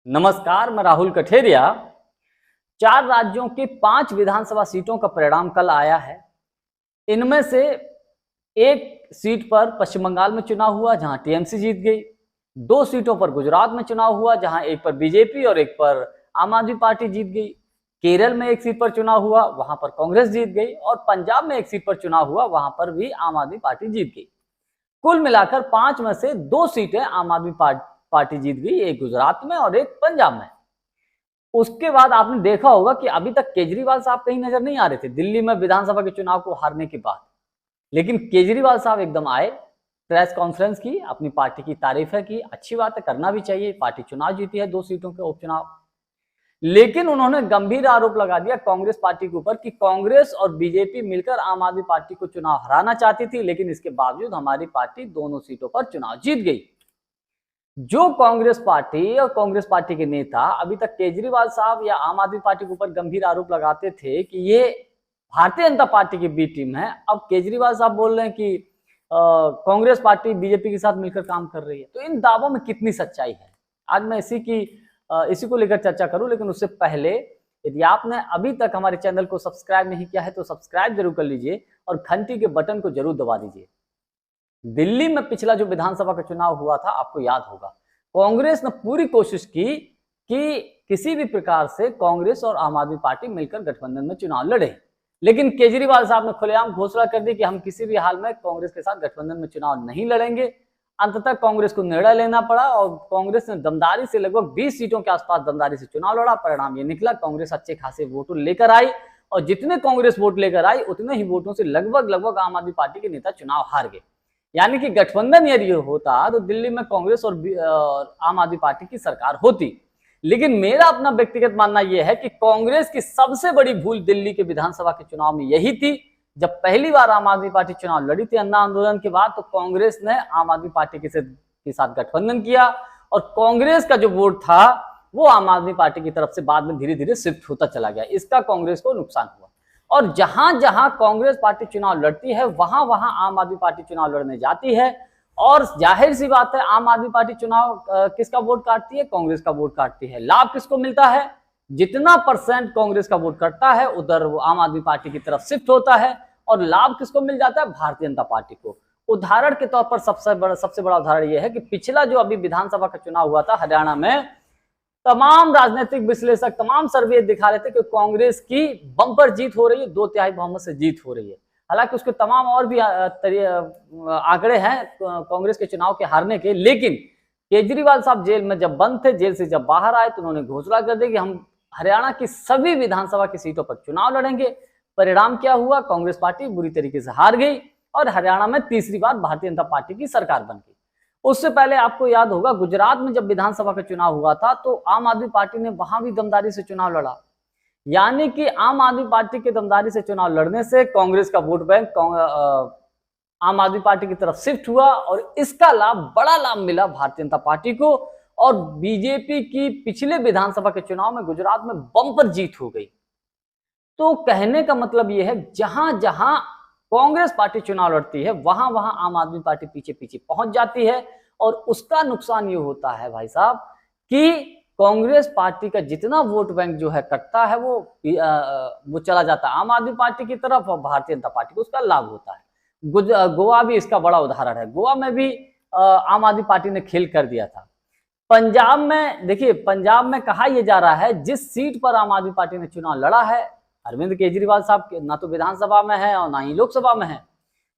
नमस्कार, मैं राहुल कठेरिया। 4 राज्यों की 5 विधानसभा सीटों का परिणाम कल आया है। इनमें से एक सीट पर पश्चिम बंगाल में चुनाव हुआ जहां टीएमसी जीत गई। 2 सीटों पर गुजरात में चुनाव हुआ जहां एक पर बीजेपी और एक पर आम आदमी पार्टी जीत गई। केरल में एक सीट पर चुनाव हुआ, वहां पर कांग्रेस जीत गई और पंजाब में एक सीट पर चुनाव हुआ, वहां पर भी आम आदमी पार्टी जीत गई। कुल मिलाकर 5 में से 2 सीटें आम आदमी पार्टी जीत गई, एक गुजरात में और एक पंजाब में। उसके बाद आपने देखा होगा कि अभी तक केजरीवाल साहब कहीं नजर नहीं आ रहे थे दिल्ली में विधानसभा के चुनाव को हारने के बाद। लेकिन केजरीवाल साहब एकदम आए, प्रेस कॉन्फ्रेंस की, अपनी पार्टी की तारीफ है की, अच्छी बात है, करना भी चाहिए, पार्टी चुनाव जीती है 2 सीटों के उपचुनाव। लेकिन उन्होंने गंभीर आरोप लगा दिया कांग्रेस पार्टी के ऊपर कि कांग्रेस और बीजेपी मिलकर आम आदमी पार्टी को चुनाव हराना चाहती थी, लेकिन इसके बावजूद हमारी पार्टी दोनों सीटों पर चुनाव जीत गई। जो कांग्रेस पार्टी और कांग्रेस पार्टी के नेता अभी तक केजरीवाल साहब या आम आदमी पार्टी के ऊपर गंभीर आरोप लगाते थे कि ये भारतीय जनता पार्टी की बी टीम है, अब केजरीवाल साहब बोल रहे हैं कि कांग्रेस पार्टी बीजेपी के साथ मिलकर काम कर रही है। तो इन दावों में कितनी सच्चाई है, आज मैं इसी को लेकर चर्चा करूं। लेकिन उससे पहले यदि आपने अभी तक हमारे चैनल को सब्सक्राइब नहीं किया है तो सब्सक्राइब जरूर कर लीजिए और घंटी के बटन को जरूर दबा दीजिए। दिल्ली में पिछला जो विधानसभा का चुनाव हुआ था, आपको याद होगा, कांग्रेस ने पूरी कोशिश की कि किसी भी प्रकार से कांग्रेस और आम आदमी पार्टी मिलकर गठबंधन में चुनाव लड़े। लेकिन केजरीवाल साहब ने खुलेआम घोषणा कर दी कि हम किसी भी हाल में कांग्रेस के साथ गठबंधन में चुनाव नहीं लड़ेंगे। अंततः कांग्रेस को निर्णय लेना पड़ा और कांग्रेस ने दमदारी से लगभग 20 सीटों के आसपास दमदारी से चुनाव लड़ा। परिणाम ये निकला, कांग्रेस अच्छे खासे वोटों लेकर आई और जितने कांग्रेस वोट लेकर आई उतने ही वोटों से लगभग आम आदमी पार्टी के नेता चुनाव हार गए। यानी कि गठबंधन यदि होता तो दिल्ली में कांग्रेस और आम आदमी पार्टी की सरकार होती। लेकिन मेरा अपना व्यक्तिगत मानना यह है कि कांग्रेस की सबसे बड़ी भूल दिल्ली के विधानसभा के चुनाव में यही थी। जब पहली बार आम आदमी पार्टी चुनाव लड़ी थी अन्ना आंदोलन के बाद, तो कांग्रेस ने आम आदमी पार्टी के साथ गठबंधन किया और कांग्रेस का जो वोट था वो आम आदमी पार्टी की तरफ से बाद में धीरे धीरे शिफ्ट होता चला गया। इसका कांग्रेस को नुकसान हुआ और जहां जहां कांग्रेस पार्टी चुनाव लड़ती है वहां वहां आम आदमी पार्टी चुनाव लड़ने जाती है। और जाहिर सी बात है, आम आदमी पार्टी चुनाव किसका वोट काटती है? कांग्रेस का वोट काटती है। लाभ किसको मिलता है? जितना परसेंट कांग्रेस का वोट कटता है उधर वो आम आदमी पार्टी की तरफ शिफ्ट होता है और लाभ किसको मिल जाता है? भारतीय जनता पार्टी को। उदाहरण के तौर पर सबसे बड़ा उदाहरण यह है कि पिछला जो अभी विधानसभा का चुनाव हुआ था हरियाणा में, तमाम राजनीतिक विश्लेषक, तमाम सर्वे दिखा रहे थे कि कांग्रेस की बम्पर जीत हो रही है, 2/3 बहुमत से जीत हो रही है। हालांकि उसके तमाम और भी आंकड़े हैं कांग्रेस के चुनाव के हारने के। लेकिन केजरीवाल साहब जेल में जब बंद थे, जेल से जब बाहर आए तो उन्होंने घोषणा कर दी कि हम हरियाणा की सभी विधानसभा की सीटों पर चुनाव लड़ेंगे। परिणाम क्या हुआ? कांग्रेस पार्टी बुरी तरीके से हार गई और हरियाणा में तीसरी बार भारतीय जनता पार्टी की सरकार बन गई। उससे पहले आपको याद होगा, गुजरात में जब विधानसभा का चुनाव हुआ था तो आम आदमी पार्टी ने वहां भी दमदारी से चुनाव लड़ा। यानी कि आम आदमी पार्टी के दमदारी से चुनाव लड़ने से कांग्रेस का वोट बैंक आम आदमी पार्टी की तरफ शिफ्ट हुआ और इसका बड़ा लाभ मिला भारतीय जनता पार्टी को। और बीजेपी की पिछले विधानसभा के चुनाव में गुजरात में बम्पर जीत हो गई। तो कहने का मतलब यह है, जहां जहां कांग्रेस पार्टी चुनाव लड़ती है वहां वहां आम आदमी पार्टी पीछे पीछे पहुंच जाती है और उसका नुकसान ये होता है भाई साहब कि कांग्रेस पार्टी का जितना वोट बैंक जो है कटता है वो चला जाता है आम आदमी पार्टी की तरफ और भारतीय जनता पार्टी को उसका लाभ होता है। गोवा भी इसका बड़ा उदाहरण है। गोवा में भी आम आदमी पार्टी ने खेल कर दिया था। पंजाब में देखिए, पंजाब में कहा यह जा रहा है जिस सीट पर आम आदमी पार्टी ने चुनाव लड़ा है, अरविंद केजरीवाल साहब ना तो विधानसभा में है और ना ही लोकसभा में है,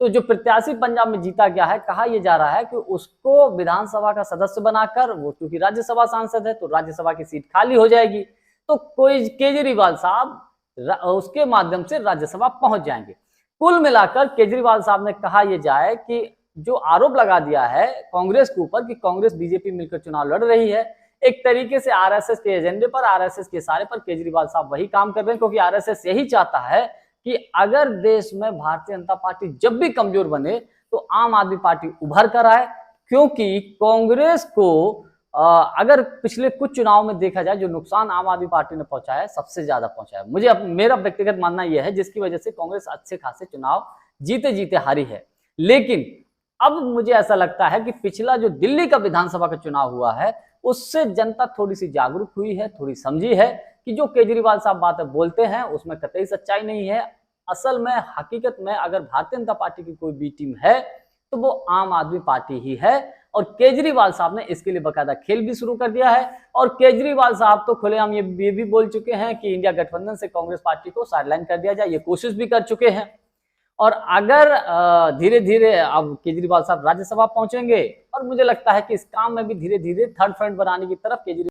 तो जो प्रत्याशी पंजाब में जीता गया है, कहा यह जा रहा है कि उसको विधानसभा का सदस्य बनाकर, वो क्योंकि राज्यसभा सांसद है तो राज्यसभा की सीट खाली हो जाएगी, तो कोई केजरीवाल साहब उसके माध्यम से राज्यसभा पहुंच जाएंगे। कुल मिलाकर केजरीवाल साहब ने कहा यह जाए कि जो आरोप लगा दिया है कांग्रेस के ऊपर कि कांग्रेस बीजेपी मिलकर चुनाव लड़ रही है, एक तरीके से आरएसएस के एजेंडे पर, आरएसएस के इशारे पर केजरीवाल साहब वही काम कर रहे हैं, क्योंकि आरएसएस यही चाहता है कि अगर देश में भारतीय जनता पार्टी जब भी कमजोर बने तो आम आदमी पार्टी उभर कर आए। क्योंकि कांग्रेस को अगर पिछले कुछ चुनाव में देखा जाए, जो नुकसान आम आदमी पार्टी ने पहुंचाया है सबसे ज्यादा पहुंचाया है। मेरा व्यक्तिगत मानना यह है, जिसकी वजह से कांग्रेस अच्छे खासे चुनाव जीते जीते हारी है। लेकिन अब मुझे ऐसा लगता है कि पिछला जो दिल्ली का विधानसभा का चुनाव हुआ है उससे जनता थोड़ी सी जागरूक हुई है, थोड़ी समझी है कि जो केजरीवाल साहब बातें बोलते हैं उसमें कतई सच्चाई नहीं है। असल में हकीकत में अगर भारतीय जनता पार्टी की कोई बी टीम है तो वो आम आदमी पार्टी ही है, और केजरीवाल साहब ने इसके लिए बकायदा खेल भी शुरू कर दिया है। और केजरीवाल साहब तो खुलेआम ये भी बोल चुके हैं कि इंडिया गठबंधन से कांग्रेस पार्टी को साइडलाइन कर दिया जाए, ये कोशिश भी कर चुके हैं। और अगर धीरे धीरे अब केजरीवाल साहब राज्यसभा पहुंचेंगे, और मुझे लगता है कि इस काम में भी धीरे धीरे थर्ड फ्रंट बनाने की तरफ केजरीवाल